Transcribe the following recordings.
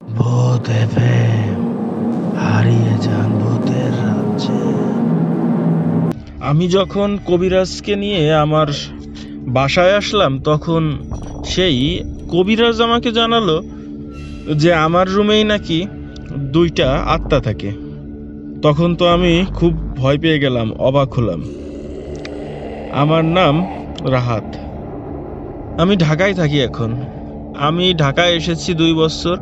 ভূত এফএম, হারিয়ে যান ভূতের রাজ্যে। আমি যখন কবিরাজকে নিয়ে আমার বাসায় আসলাম, তখন সেই কবিরাজ আমাকে জানালো যে আমার রুমেই নাকি 2টা আত্মা থাকে। তখন তো আমি খুব ভয় পেয়ে গেলাম, অবাক হলাম। আমার নাম রাহাত। আমি ঢাকায় থাকি এখন। আমি ঢাকায় এসেছি 2 বছর।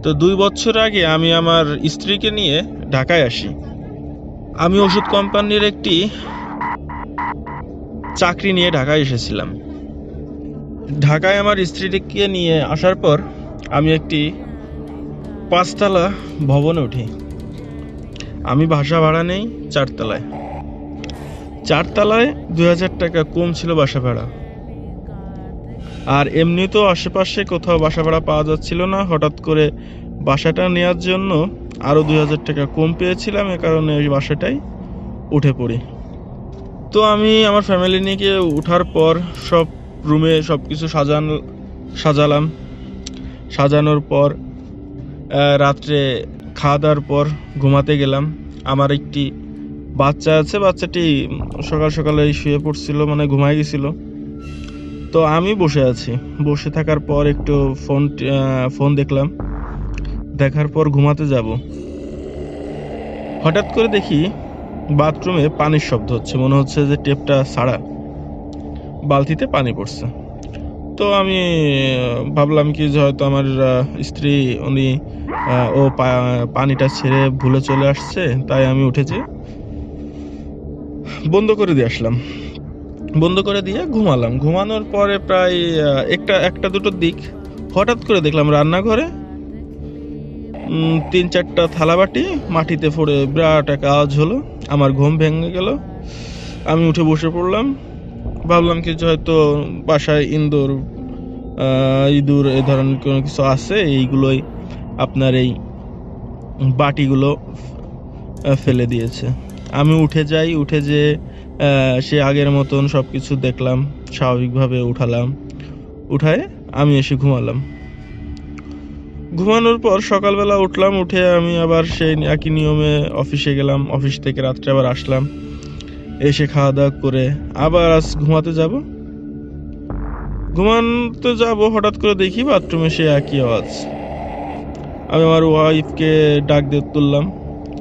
তো 2 বছর আগে আমি আমার স্ত্রীকে নিয়ে ঢাকায় আসি। আমি ওষুধ কোম্পানির একটি চাকরি নিয়ে ঢাকায় এসেছিলাম। ঢাকায় আমার স্ত্রীকে নিয়ে আসার পর আমি একটি 5তলা ভবনে উঠি। আমি বাসা ভাড়া নেই 4তলায়। 4তলায় 2000 টাকা কম ছিল বাসা ভাড়া। আর এমনি তো আশেপাশে কোথাও বাসা ভাড়া পাওয়া যাচ্ছিল না। হঠাৎ করে বাসাটা নেওয়ার জন্য আরও 2000 টাকা কম পেয়েছিলাম, এ কারণে ওই বাসাটাই উঠে পড়ি। তো আমি আমার ফ্যামিলি নিয়ে গিয়ে ওঠার পর সব রুমে সব কিছু সাজালাম। সাজানোর পর রাত্রে খাওয়া দাওয়ার পর ঘুমাতে গেলাম। আমার একটি বাচ্চা আছে, বাচ্চাটি সকাল সকালে শুয়ে পড়ছিল, মানে ঘুমায় গেছিল। তো আমি বসে আছি। বসে থাকার পর একটু ফোন দেখলাম। দেখার পর ঘুমাতে যাব। হঠাৎ করে দেখি বাথরুমে পানির শব্দ হচ্ছে, মনে হচ্ছে যে টেপটা ছাড়া, বালতিতে পানি পড়ছে। তো আমি ভাবলাম কি যে হয়তো আমার স্ত্রী উনি পানিটা ছেড়ে ভুলে চলে আসছে, তাই আমি উঠেছি, বন্ধ করে দিয়ে আসলাম। বন্ধ করে দিয়ে ঘুমালাম। ঘুমানোর পরে প্রায় একটা দুটোর দিক হঠাৎ করে দেখলাম রান্নাঘরে 3-4টা থালাবাটি মাটিতে পড়ে বিরাট এক আওয়াজ হলো। আমার ঘুম ভেঙে গেল। আমি উঠে বসে পড়লাম। ভাবলাম কি যে হয়তো বাসায় ইঁদুর এই ধরনের কোনো কিছু আছে, এইগুলোই আপনার এই বাটিগুলো ফেলে দিয়েছে। আমি উঠে যাই। উঠে যে সে আগের মতন সব কিছু দেখলাম, স্বাভাবিকভাবে উঠালাম। উঠায় আমি এসে ঘুমালাম। ঘুমানোর পর সকালবেলা উঠলাম। উঠে আমি আবার সেই একই নিয়মে অফিসে গেলাম। অফিস থেকে রাত্রে আবার আসলাম। এসে খাওয়া দাওয়া করে আবার আজ ঘুমাতে যাব। হঠাৎ করে দেখি বাথরুমে সে একই আওয়াজ। আমি আমার ওয়াইফকে ডাক দিয়ে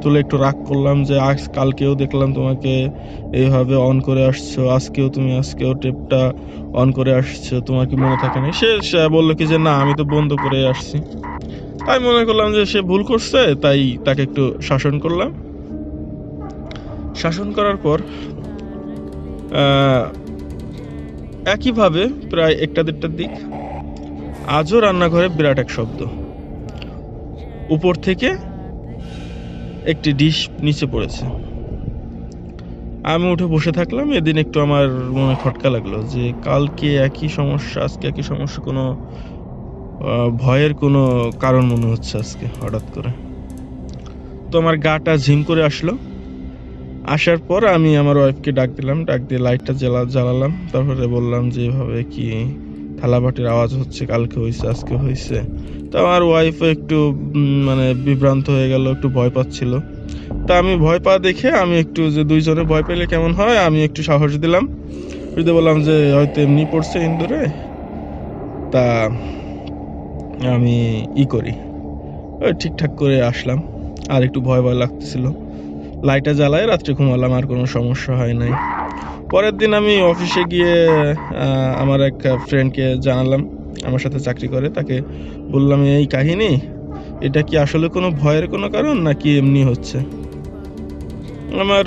তুলে একটু রাগ করলাম যে কালকেও দেখলাম তোমাকে এইভাবে অন করে আসছো, আজকেও টেপটা অন করে আসছো, তোমার কি মনে থাকে না? সে বললো কি যে না, আমি তো বন্ধ করে আসছি। তাই মনে করলাম যে সে ভুল করছে, তাই তাকে একটু শাসন করলাম। শাসন করার পর একইভাবে প্রায় 1টা-1:30টার দিক আজও রান্নাঘরে বিরাট এক শব্দ। উপর থেকে একটি ডিশ নিচে পড়েছে। আমি উঠে বসে থাকলাম। এদিন একটু আমার মনে খটকা লাগলো যে কালকে একই সমস্যা, আজকে একই সমস্যা। কোনো ভয়ের কোনো কারণ মনে হচ্ছে আজকে হঠাৎ করে। তো আমার গাটা ঝিম করে আসলো। আসার পর আমি আমার ওয়াইফকে ডাক দিয়ে লাইটটা জ্বালালাম। তারপরে বললাম যে এভাবে কি থালাবাটির আওয়াজ হচ্ছে, কালকে হয়েছে, আজকে হয়েছে। তো আমার ওয়াইফও একটু মানে বিভ্রান্ত হয়ে গেল, একটু ভয় পাচ্ছিল। তা আমি ভয় পাওয়া দেখে আমি একটু, যে দুইজনে ভয় পেলে কেমন হয়, আমি একটু সাহস দিলাম। বললাম যে হয়তো এমনি পড়ছে ইন্দুরে, তা আমি করি, ওই ঠিকঠাক করে আসলাম। আর একটু ভয় লাগতেছিল। লাইটটা জ্বালায় রাত্রে ঘুমালাম, আর কোনো সমস্যা হয় নাই। পরের দিন আমি অফিসে গিয়ে আমার এক ফ্রেন্ডকে জানালাম, আমার সাথে চাকরি করে। তাকে বললাম এই কাহিনী, এটা কি আসলে কোনো ভয়ের কোনো কারণ নাকি এমনি হচ্ছে? আমার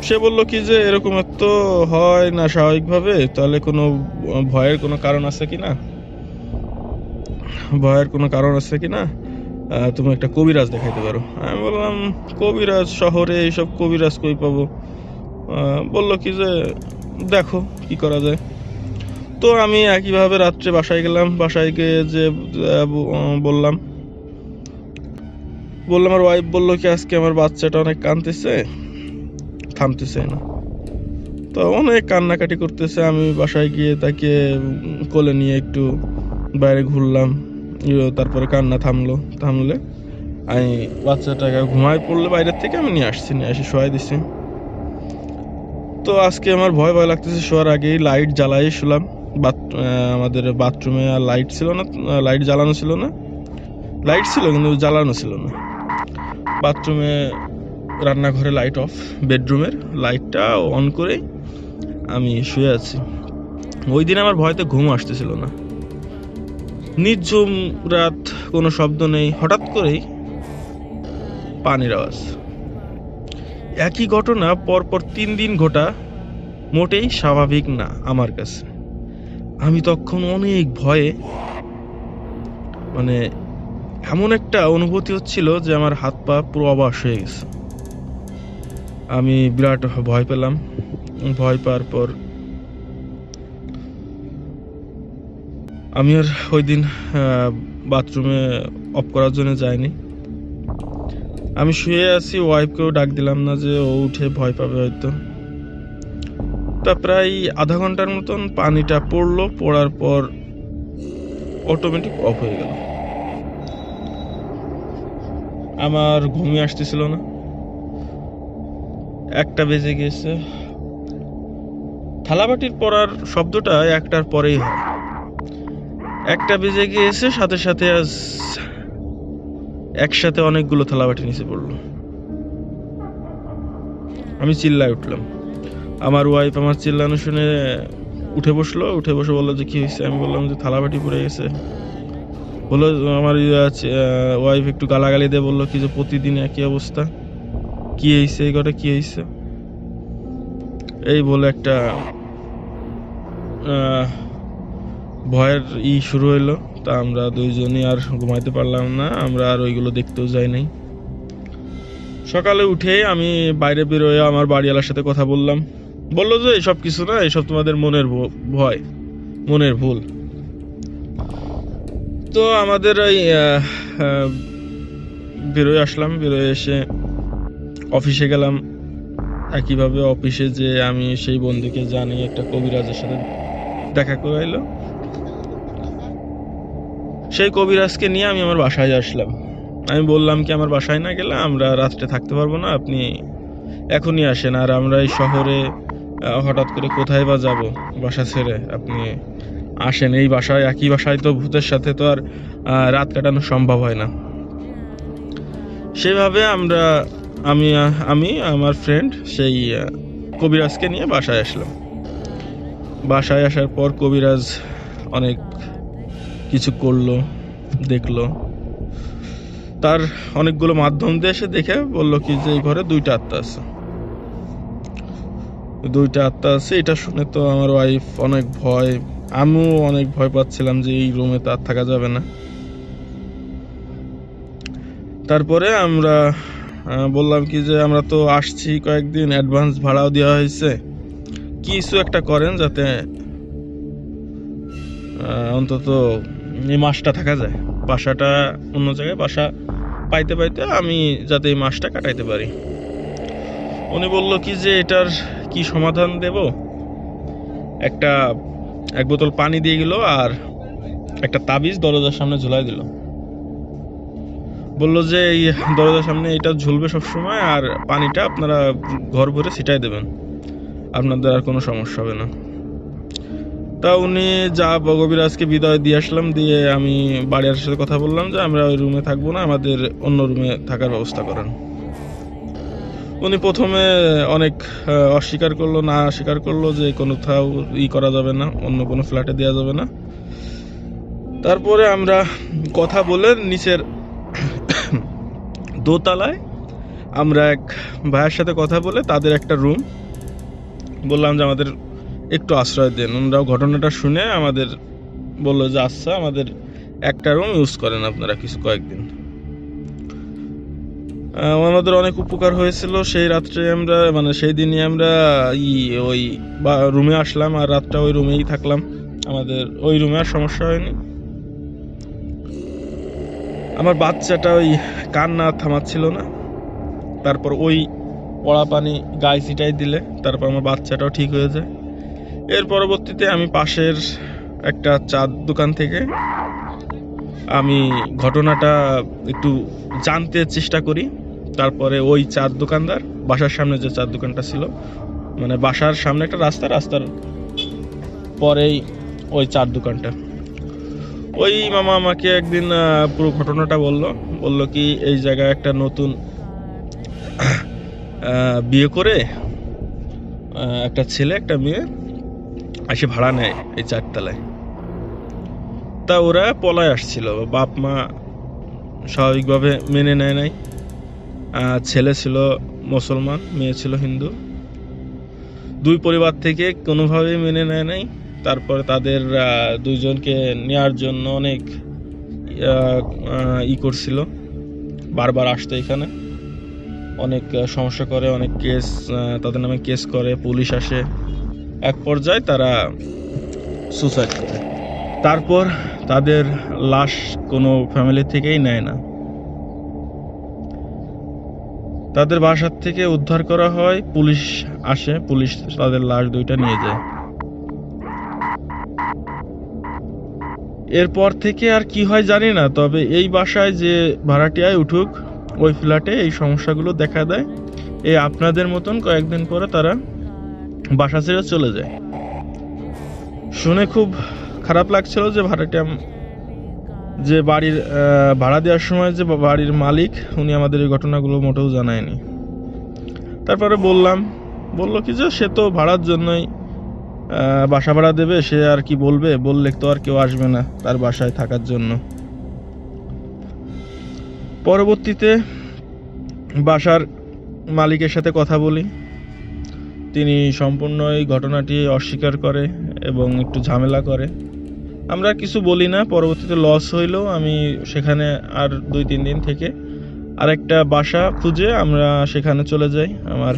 সে বললো কি যে এরকম তো হয় না স্বাভাবিকভাবে, তাহলে কোনো ভয়ের কোনো কারণ আছে কিনা, তুমি একটা কবিরাজ দেখাইতে পারো। আমি বললাম কবিরাজ? শহরে এইসব কবিরাজ কই পাবো? বললো কি যে দেখো কি করা যায়। তো আমি একইভাবে রাত্রে বাসায় গেলাম। বাসায় গিয়ে যে বললাম, আমার ওয়াইফ বললো কি আজকে আমার বাচ্চাটা অনেক কাঁদতেছে, থামতেছে না। তো অনেক কান্নাকাটি করতেছে। আমি বাসায় গিয়ে তাকে কোলে নিয়ে একটু বাইরে ঘুরলাম, তারপরে কান্না থামলে আমি বাচ্চাটাকে ঘুমায় পড়লে বাইরের থেকে আমি নিয়ে এসে শোয়াই দিছি। তো আজকে আমার ভয় লাগতেছে, শোয়ার আগেই লাইট জ্বালাই শুলাম। আমাদের বাথরুমে আর লাইট ছিল না, লাইট জ্বালানো ছিল না, লাইট ছিল কিন্তু জ্বালানো ছিল না। বাথরুমে, রান্নাঘরে লাইট অফ, বেডরুমের লাইটটা অন করে আমি শুয়ে আছি। ওই দিন আমার ভয়তে ঘুম আসতেছিল না। নির্ঝুম রাত, কোনো শব্দ নেই, হঠাৎ করেই পানির আওয়াজ। একই ঘটনা পরপর 3 দিন ঘটা মোটেই স্বাভাবিক না আমার কাছে। আমি তখন অনেক ভয়ে, মানে এমন একটা অনুভূতি হচ্ছিল যে আমার হাত পা পুরো অবশ হয়ে গেছে। আমি বিরাট ভয় পেলাম। ভয় পাওয়ার পর আমি আর ওই দিন বাথরুমে অফ করার জন্য যাইনি। আমি শুয়ে আছি, ওয়াইফকেও ডাক দিলাম না যে ও উঠে ভয় পাবে হয়তো। তা প্রায় আধা ঘন্টার মতন পানিটা পড়লো, পড়ার পর অটোমেটিক অফ হয়ে গেল। আমার ঘুমিয়ে আসতেছিল না। 1টা বেজে গেছে। থালাবাটির পড়ার শব্দটা 1টার পরেই হয়। 1টা বেজে গিয়েছে, সাথে সাথে একসাথে অনেকগুলো থালাবাটি নিচে পড়লো। আমি চিল্লায় উঠলাম। আমার ওয়াইফ আমার চিল্লানো শুনে উঠে বসে বললো যে কি হয়েছে। আমি বললাম যে থালাবাটি পড়ে গেছে। বললো, আমার ওয়াইফ একটু গালাগালি দিয়ে বললো কি যে প্রতিদিন একই অবস্থা, কি হয়েছে, এই ঘরে কি হয়েছে, এই বলে একটা ভয়ের শুরু হইলো। তা আমরা দুইজনই আর ঘুমাইতে পারলাম না, আমরা আর ওইগুলো দেখতেও যাই নাই। সকালে উঠে আমি বাইরে বেরোয় আমার বাড়িওয়ালার সাথে কথা বললাম। বললো যে এইসব কিছু না, এইসব তোমাদের মনের ভয়, মনের ভুল। তো আমাদের ওই বেরোয় আসলাম। বেরোয় এসে অফিসে গেলাম। একইভাবে অফিসে যে আমি সেই বন্ধুকে জানি একটা কবিরাজের সাথে দেখা করাইলো। সেই কবিরাজকে নিয়ে আমি আমার বাসায় আসলাম। আমি বললাম কি আমার বাসায় না গেলে আমরা রাত্রে থাকতে পারবো না, আপনি এখনই আসেন। আর আমরা এই শহরে হঠাৎ করে কোথায় বা যাব বাসা ছেড়ে, আপনি আসেন। এই বাসায়, একই বাসায় তো ভূতের সাথে তো আর রাত কাটানো সম্ভব হয় না। সেভাবে আমি আমার ফ্রেন্ড সেই কবিরাজকে নিয়ে বাসায় আসলাম। বাসায় আসার পর কবিরাজ অনেক কিছু করলো, দেখলো। তার অনেকগুলো মাধ্যম দিয়ে এসে দেখে বললো কি যে এই ঘরে 2টা আত্মা আছে। 2টা আত্মা আছে। এটা শুনে তো আমার ওয়াইফ অনেক ভয়, আমিও অনেক ভয় পাচ্ছিলাম যে এই রুমে তো আর থাকা যাবে না। তারপরে আমরা বললাম কি যে আমরা তো আসছি কয়েকদিন, অ্যাডভান্স ভাড়াও দেওয়া হয়েছে, কিছু একটা করেন যাতে অন্তত এই মাসটা থাকা যায়। বাসাটা অন্য জায়গায়, বাসা পাইতে আমি যাতে এই মাসটা কাটাইতে পারি। উনি বলল কি যে এটার কি সমাধান দেব। এক বোতল পানি দিয়ে গেল আর একটা তাবিজ দরজার সামনে ঝুলাই দিল। বললো যে এই দরজার সামনে এটা ঝুলবে সবসময়, আর পানিটা আপনারা ঘর ভরে ছিটাই দেবেন, আপনাদের আর কোনো সমস্যা হবে না। তা উনি কবিরাজকে বিদায় দিয়ে আসলাম। দিয়ে আমি বাড়ির সাথে কথা বললাম যে আমরা ওই রুমে থাকবো না, আমাদের অন্য রুমে থাকার ব্যবস্থা করেন। উনি প্রথমে অনেক অস্বীকার করলো যে কোথাও করা যাবে না, অন্য কোনো ফ্ল্যাটে দেওয়া যাবে না। তারপরে আমরা কথা বলে নিচের দোতলায় আমরা এক ভাইয়ের সাথে কথা বলে তাদের একটা রুম বললাম যে আমাদের একটু আশ্রয় দেন। ওনারাও ঘটনাটা শুনে আমাদের বললো যে আচ্ছা, আমাদের একটা রুম ইউজ করেন আপনারা কয়েকদিন। আমাদের অনেক উপকার হয়েছিল। সেই রাত্রে আমরা, সেই দিনই আমরা ওই রুমে আসলাম আর রাতটা ওই রুমেই থাকলাম। আমাদের ওই রুমে আর সমস্যা হয়নি। আমার বাচ্চাটা ওই কান্না থামাচ্ছিল না। তারপর ওই পড়া পানি গায়ে ছিটাই দিলে তারপর আমার বাচ্চাটাও ঠিক হয়ে যায়। এর পরবর্তীতে আমি পাশের একটা চার দোকান থেকে আমি ঘটনাটা একটু জানতে চেষ্টা করি। তারপরে ওই চার দোকানদার, বাসার সামনে যে চার দোকানটা ছিল, মানে বাসার সামনে একটা রাস্তার পরেই ওই চার দোকানটা। ওই মামা আমাকে একদিন পুরো ঘটনাটা বলল কি এই জায়গায় একটা নতুন বিয়ে করে একটা ছেলে একটা মেয়ে এসে ভাড়া নেয় এই চারতলায়। তা ওরা পলায় আসছিল, বাপ মা স্বাভাবিকভাবে মেনে নেয় নাই। ছেলে ছিল মুসলমান, মেয়ে ছিল হিন্দু। দুই পরিবার থেকে কোনোভাবেই মেনে নেয় নাই। তারপরে তাদের দুইজনকে নেওয়ার জন্য অনেক করছিল, বারবার আসতো এখানে, অনেক সমস্যা করে, অনেক কেস তাদের নামে কেস করে, পুলিশ আসে। এক পর্যায়ে তারা সুসাইড করে। তারপর তাদের লাশ কোনো ফ্যামিলি থেকেই নেয় না, তাদের বাসার থেকে উদ্ধার করা হয়। পুলিশ আসে, পুলিশ তাদের লাশ দুইটা নিয়ে যায়। এরপর থেকে আর কি হয় জানি না, তবে এই বাসায় যে ভাড়াটিয়ায় উঠুক, ওই ফ্ল্যাটে এই সমস্যাগুলো দেখা দেয়। এই আপনাদের মতন কয়েকদিন পরে তারা বাসা ছেড়ে চলে যায়। শুনে খুব খারাপ লাগছিল যে ভাড়াটিয়া, যে বাড়ির ভাড়া দেওয়ার সময় যে বাড়ির মালিক, উনি আমাদের এই ঘটনাগুলো মোটেও জানায়নি। তারপরে বলল কি যে সে তো ভাড়ার জন্যই বাসা ভাড়া দেবে, সে আর কি বলবে, বললে তো আর কেউ আসবে না তার বাসায় থাকার জন্য। পরবর্তীতে বাসার মালিকের সাথে কথা বলি, তিনি সম্পূর্ণ এই ঘটনাটি অস্বীকার করে এবং একটু ঝামেলা করে। আমরা কিছু বলি না। পরবর্তীতে লস হইলেও আমি সেখানে আর 2-3 দিন থেকে আরেকটা বাসা খুঁজে আমরা সেখানে চলে যাই আমার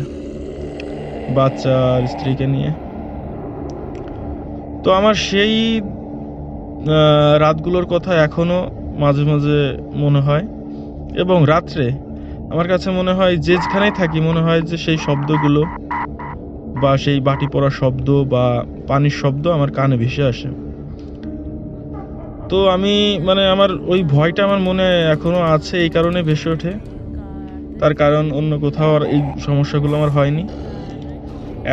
বাচ্চা আর স্ত্রীকে নিয়ে। তো আমার সেই রাতগুলোর কথা এখনো মাঝে মাঝে মনে হয়, এবং রাত্রে আমার কাছে মনে হয় যেখানেই থাকি মনে হয় যে সেই শব্দগুলো বা সেই বাটি পড়ার শব্দ বা পানির শব্দ আমার কানে ভেসে আসে। তো আমি আমার ওই ভয়টা আমার মনে এখনো আছে, এই কারণে ভেসে ওঠে। তার কারণ অন্য কোথাও আর এই সমস্যাগুলো আমার হয়নি।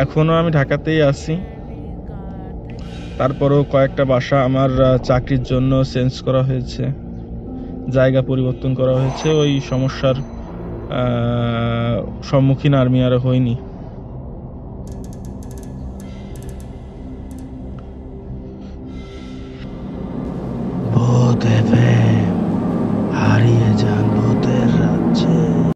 এখনো আমি ঢাকাতেই আছি। তারপরেও কয়েকটা বাসা আমার চাকরির জন্য চেঞ্জ করা হয়েছে, জায়গা পরিবর্তন করা হয়েছে। ওই সমস্যার সম্মুখীন আমি আর হইনি।